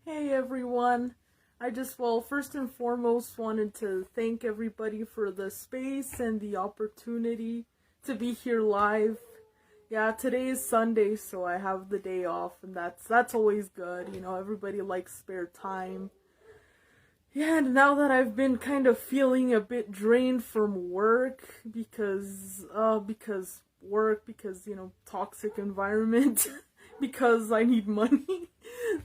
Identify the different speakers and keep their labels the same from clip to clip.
Speaker 1: Hey everyone. First and foremost wanted to thank everybody for the space and the opportunity to be here live. Yeah, today is Sunday, so I have the day off, and that's always good. You know, everybody likes spare time. Yeah, and now that I've been kind of feeling a bit drained from work because toxic environment because I need money.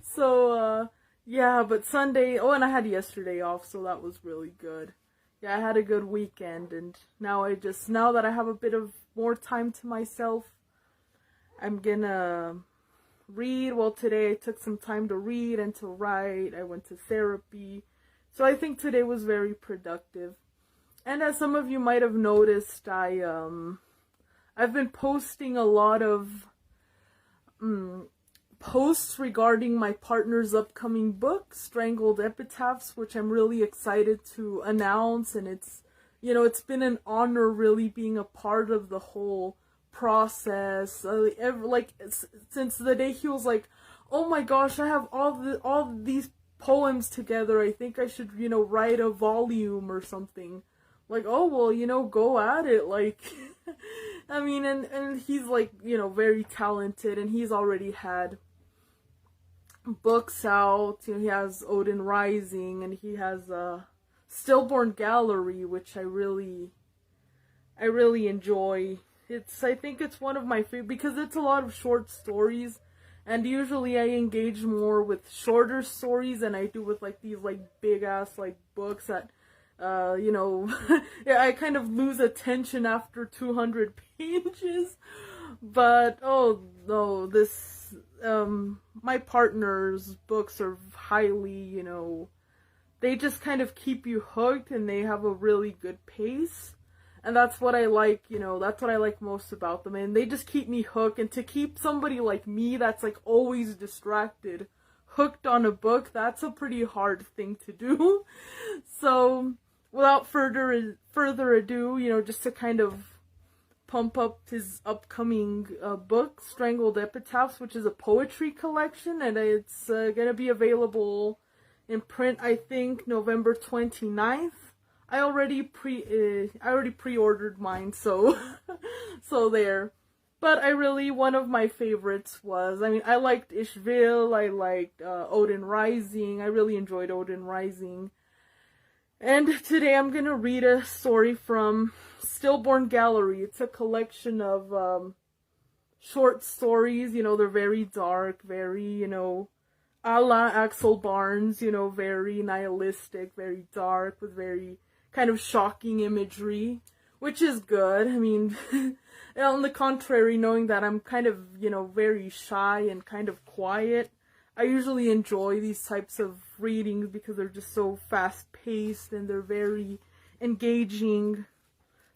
Speaker 1: So yeah, but Sunday, oh, and I had yesterday off, so that was really good. Yeah, I had a good weekend, and now that I have a bit of more time to myself, I'm gonna read. Well, today I took some time to read and to write. I went to therapy. So I think today was very productive. And as some of you might have noticed, I've been posting a lot of posts regarding my partner's upcoming book, Strangled Epitaphs, which I'm really excited to announce, and it's been an honor really being a part of the whole process. Since the day he was like, "Oh my gosh, I have all these poems together. I think I should, write a volume or something." Like, "Oh, well, go at it." Like, I mean, and he's like, very talented, and he's already had books out. He has Odin Rising, and he has Stillborn Gallery, which I really enjoy. I think it's one of my favorite because it's a lot of short stories. And usually I engage more with shorter stories than I do with these big ass books that yeah, I kind of lose attention after 200 pages. But oh no, my partner's books are highly, they just kind of keep you hooked, and they have a really good pace. And that's what I like, that's what I like most about them. And they just keep me hooked. And to keep somebody like me that's always distracted, hooked on a book, that's a pretty hard thing to do. So without further ado, just to kind of pump up his upcoming book, Strangled Epitaphs, which is a poetry collection. And it's going to be available in print, I think, November 29th. I already pre-ordered mine, so so there. But one of my favorites was, I liked Ishville, I liked Odin Rising. I really enjoyed Odin Rising. And today I'm gonna read a story from Stillborn Gallery. It's a collection of short stories. They're very dark, very, a la Axel Barnes, very nihilistic, very dark, with very kind of shocking imagery, which is good. On the contrary, knowing that I'm kind of, very shy and kind of quiet, I usually enjoy these types of readings because they're just so fast-paced and they're very engaging.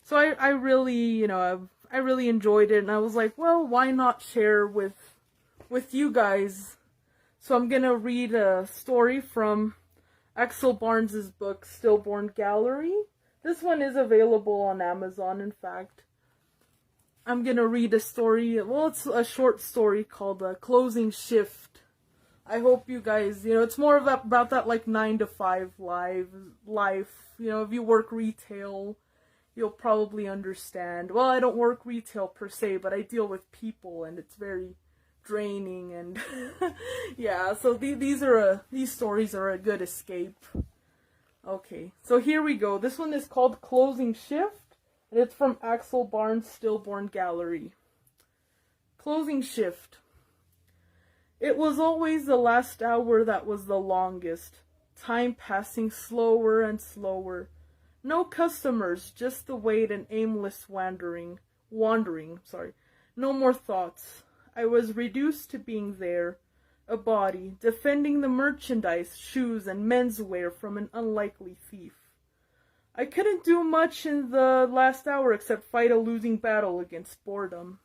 Speaker 1: So I really, I really enjoyed it, and I was like, well, why not share with you guys? So I'm gonna read a story from Axel Barnes' book, Stillborn Gallery. This one is available on Amazon, in fact. I'm gonna read a story, well, it's a short story called Closing Shift. I hope you guys, it's more about that 9 to 5 life. If you work retail, you'll probably understand. Well, I don't work retail per se, but I deal with people, and it's very draining, and yeah, so these stories are a good escape. Okay, so here we go. This one is called Closing Shift, and it's from Axel Barnes' Stillborn Gallery. Closing Shift. It was always the last hour that was the longest, time passing slower and slower. No customers, just the wait and aimless wandering, no more thoughts. I was reduced to being there, a body, defending the merchandise, shoes, and menswear from an unlikely thief. I couldn't do much in the last hour except fight a losing battle against boredom.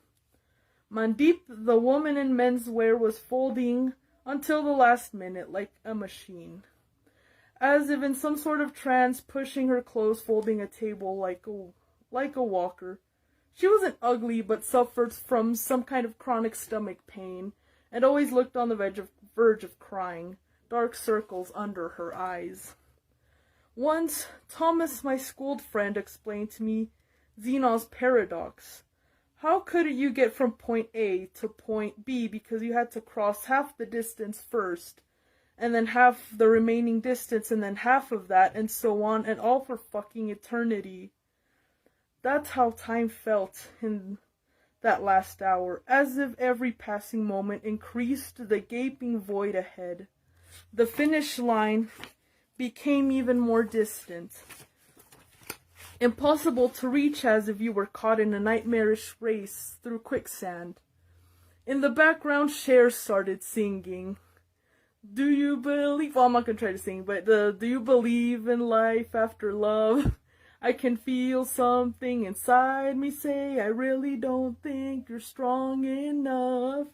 Speaker 1: Mandeep, the woman in menswear, was folding until the last minute like a machine. As if in some sort of trance, pushing her clothes, folding a table like a walker. She wasn't ugly, but suffered from some kind of chronic stomach pain, and always looked on the verge of crying. dark circles under her eyes. Once, Thomas, my schooled friend, explained to me Zenon's paradox. How could you get from point A to point B because you had to cross half the distance first, and then half the remaining distance, and then half of that, and so on, and all for fucking eternity? That's how time felt in that last hour, as if every passing moment increased the gaping void ahead. The finish line became even more distant, impossible to reach, as if you were caught in a nightmarish race through quicksand. In the background, Cher started singing. Do you believe... Well, I'm not going to try to sing, but do you believe in life after love? I can feel something inside me say, I really don't think you're strong enough.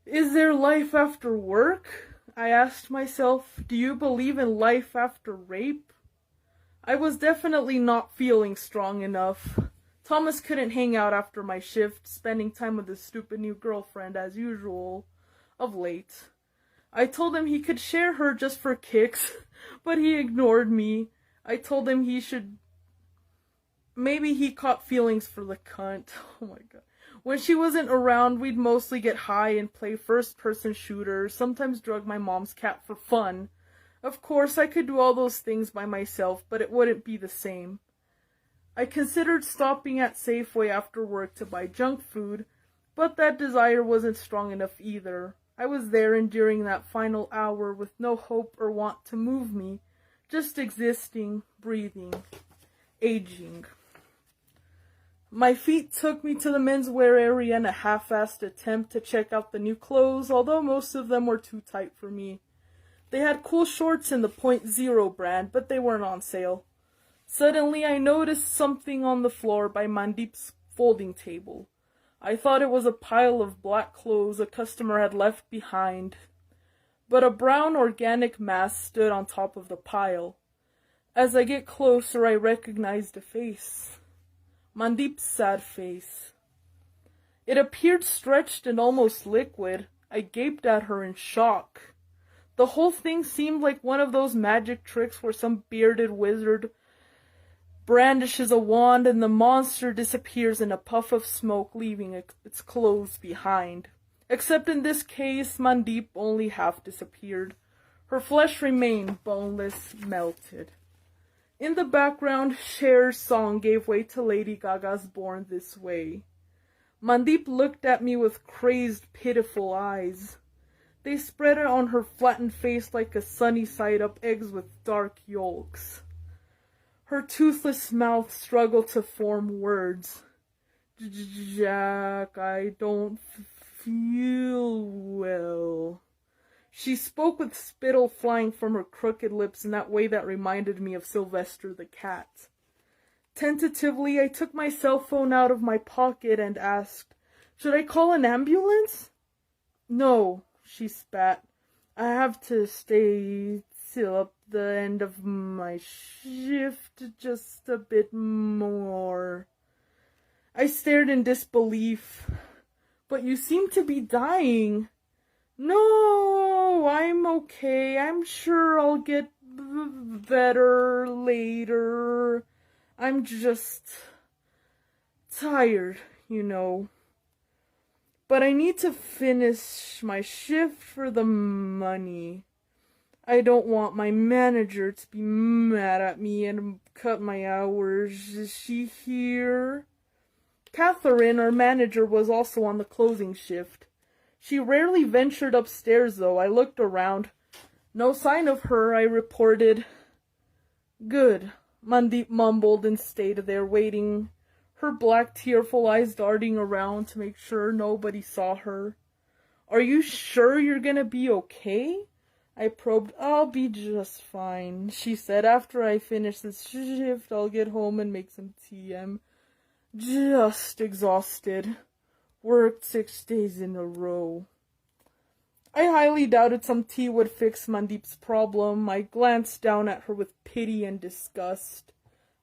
Speaker 1: Is there life after work? I asked myself. Do you believe in life after rape? I was definitely not feeling strong enough. Thomas couldn't hang out after my shift, spending time with his stupid new girlfriend as usual, of late. I told him he could share her just for kicks, but he ignored me. I told him he should... Maybe he caught feelings for the cunt. Oh my god. When she wasn't around, we'd mostly get high and play first-person shooters, sometimes drug my mom's cat for fun. Of course, I could do all those things by myself, but it wouldn't be the same. I considered stopping at Safeway after work to buy junk food, but that desire wasn't strong enough either. I was there enduring that final hour with no hope or want to move me, just existing, breathing, aging. My feet took me to the menswear area in a half-assed attempt to check out the new clothes, although most of them were too tight for me. They had cool shorts in the .0 brand, but they weren't on sale. Suddenly, I noticed something on the floor by Mandeep's folding table. I thought it was a pile of black clothes a customer had left behind, but a brown organic mass stood on top of the pile. As I get closer, I recognized a face. Mandeep's sad face. It appeared stretched and almost liquid. I gaped at her in shock. The whole thing seemed like one of those magic tricks where some bearded wizard brandishes a wand and the monster disappears in a puff of smoke, leaving its clothes behind. Except in this case, Mandeep only half disappeared. Her flesh remained boneless, melted. In the background, Cher's song gave way to Lady Gaga's Born This Way. Mandeep looked at me with crazed, pitiful eyes. They spread on her flattened face like a sunny-side-up eggs with dark yolks. Her toothless mouth struggled to form words. Jack, I don't feel well. She spoke with spittle flying from her crooked lips in that way that reminded me of Sylvester the cat. Tentatively, I took my cell phone out of my pocket and asked, "Should I call an ambulance?" "No," she spat. "I have to stay till up the end of my shift just a bit more." I stared in disbelief. "But you seem to be dying." "No, I'm okay. I'm sure I'll get better later. I'm just tired, you know. But I need to finish my shift for the money. I don't want my manager to be mad at me and cut my hours. Is she here?" Catherine, our manager, was also on the closing shift. She rarely ventured upstairs, though. I looked around. No sign of her, I reported. "Good," Mandeep mumbled and stayed there waiting, her black tearful eyes darting around to make sure nobody saw her. "Are you sure you're gonna be okay?" I probed. "I'll be just fine," she said. "After I finish this shift, I'll get home and make some tea. I'm just exhausted. Worked 6 days in a row." I highly doubted some tea would fix Mandeep's problem. I glanced down at her with pity and disgust.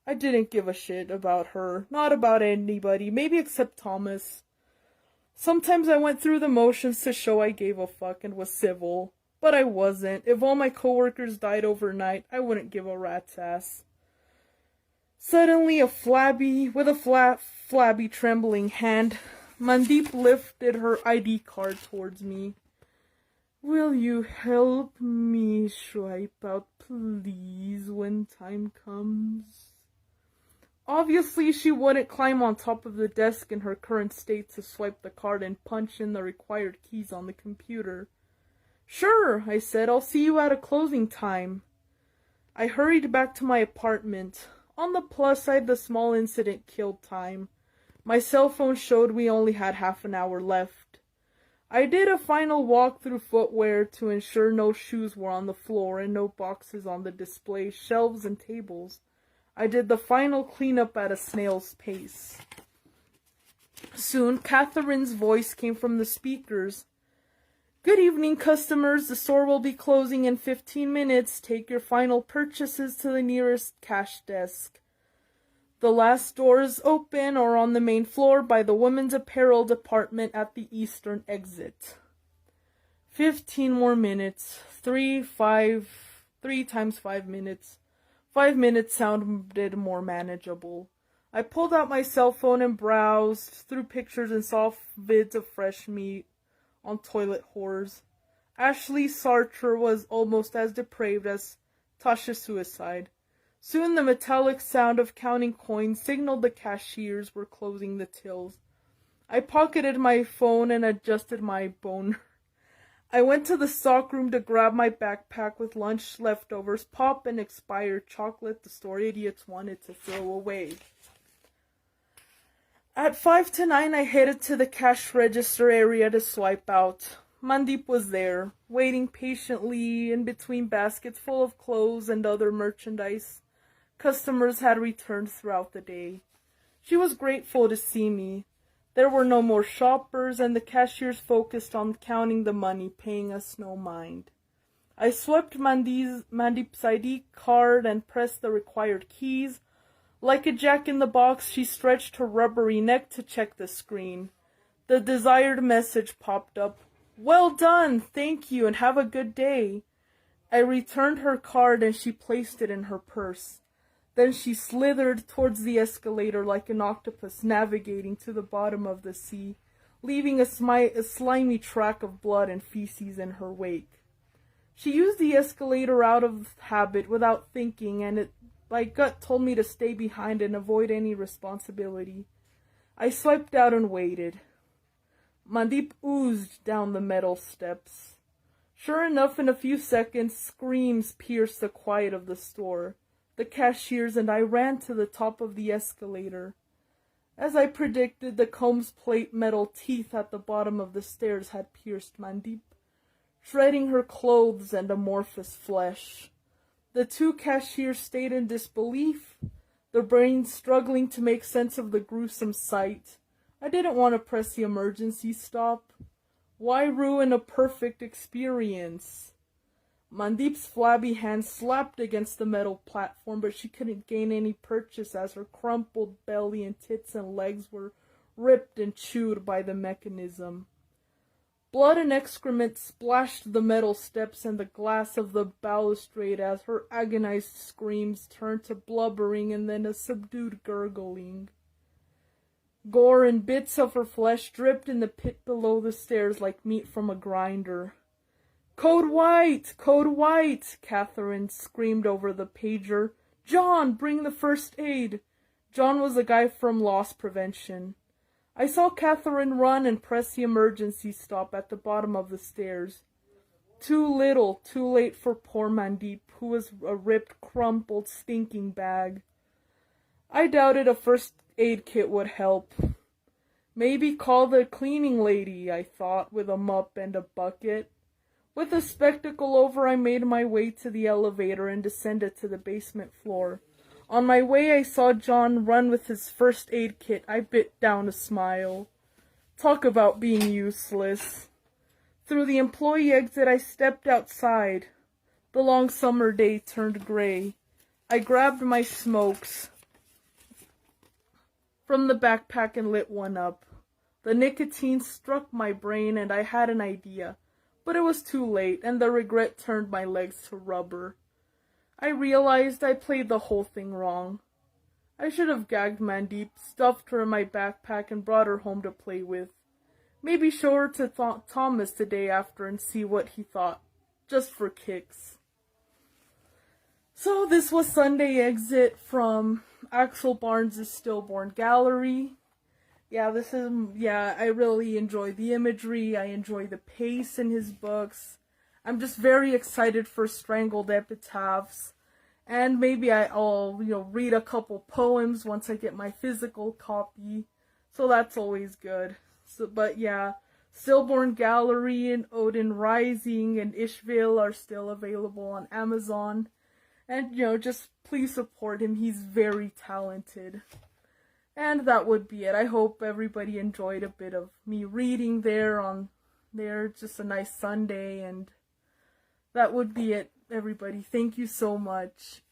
Speaker 1: I didn't give a shit about her. Not about anybody, maybe except Thomas. Sometimes I went through the motions to show I gave a fuck and was civil. But I wasn't. If all my coworkers died overnight, I wouldn't give a rat's ass. Suddenly, with a flabby, trembling hand, Mandeep lifted her ID card towards me. Will you help me swipe out, please, when time comes? Obviously, she wouldn't climb on top of the desk in her current state to swipe the card and punch in the required keys on the computer. Sure, I said, I'll see you at a closing time. I hurried back to my apartment. On the plus side, the small incident killed time. My cell phone showed we only had half an hour left. I did a final walk through footwear to ensure no shoes were on the floor and no boxes on the display shelves and tables. I did the final cleanup at a snail's pace. Soon, Catherine's voice came from the speakers. Good evening, customers. The store will be closing in 15 minutes. Take your final purchases to the nearest cash desk. The last doors open or on the main floor by the women's apparel department at the eastern exit. 15 more minutes. 3 times 5 minutes. 5 minutes sounded more manageable. I pulled out my cell phone and browsed through pictures and saw vids of fresh meat on toilet whores. Ashley Sartre was almost as depraved as Tasha's suicide. Soon the metallic sound of counting coins signaled the cashiers were closing the tills. I pocketed my phone and adjusted my boner. I went to the stockroom to grab my backpack with lunch leftovers, pop, and expired chocolate the store idiots wanted to throw away. At 5 to 9, I headed to the cash register area to swipe out. Mandeep was there, waiting patiently in between baskets full of clothes and other merchandise. Customers had returned throughout the day. She was grateful to see me. There were no more shoppers, and the cashiers focused on counting the money, paying us no mind. I swept Mandeep's ID card and pressed the required keys. Like a jack-in-the-box, she stretched her rubbery neck to check the screen. The desired message popped up. Well done, thank you, and have a good day. I returned her card and she placed it in her purse. Then she slithered towards the escalator like an octopus navigating to the bottom of the sea, leaving a slimy track of blood and feces in her wake. She used the escalator out of habit without thinking, and my gut told me to stay behind and avoid any responsibility. I swiped out and waited. Mandeep oozed down the metal steps. Sure enough, in a few seconds, screams pierced the quiet of the store. The cashiers and I ran to the top of the escalator. As I predicted, the comb's plate metal teeth at the bottom of the stairs had pierced Mandeep, shredding her clothes and amorphous flesh. The two cashiers stayed in disbelief, their brains struggling to make sense of the gruesome sight. I didn't want to press the emergency stop. Why ruin a perfect experience? Mandeep's flabby hand slapped against the metal platform, but she couldn't gain any purchase as her crumpled belly and tits and legs were ripped and chewed by the mechanism. Blood and excrement splashed the metal steps and the glass of the balustrade as her agonized screams turned to blubbering and then a subdued gurgling. Gore and bits of her flesh dripped in the pit below the stairs like meat from a grinder. Code white! Code white! Catherine screamed over the pager. John, bring the first aid! John was a guy from loss prevention. I saw Catherine run and press the emergency stop at the bottom of the stairs. Too little, too late for poor Mandeep, who was a ripped, crumpled, stinking bag. I doubted a first aid kit would help. Maybe call the cleaning lady, I thought, with a mop and a bucket. With the spectacle over, I made my way to the elevator and descended to the basement floor. On my way, I saw John run with his first aid kit. I bit down a smile. Talk about being useless. Through the employee exit, I stepped outside. The long summer day turned gray. I grabbed my smokes from the backpack and lit one up. The nicotine struck my brain and I had an idea. but it was too late, and the regret turned my legs to rubber. I realized I played the whole thing wrong. I should have gagged Mandeep, stuffed her in my backpack, and brought her home to play with. Maybe show her to Thomas the day after and see what he thought, just for kicks. So this was Sunday Exit from Axel Barnes' Stillborn Gallery. I really enjoy the imagery, I enjoy the pace in his books. I'm just very excited for Strangled Epitaphs. And maybe I'll read a couple poems once I get my physical copy. So that's always good. But Stillborn Gallery and Odin Rising and Ishville are still available on Amazon. And, just please support him. He's very talented. And that would be it. I hope everybody enjoyed a bit of me reading there. Just a nice Sunday. And that would be it, everybody. Thank you so much.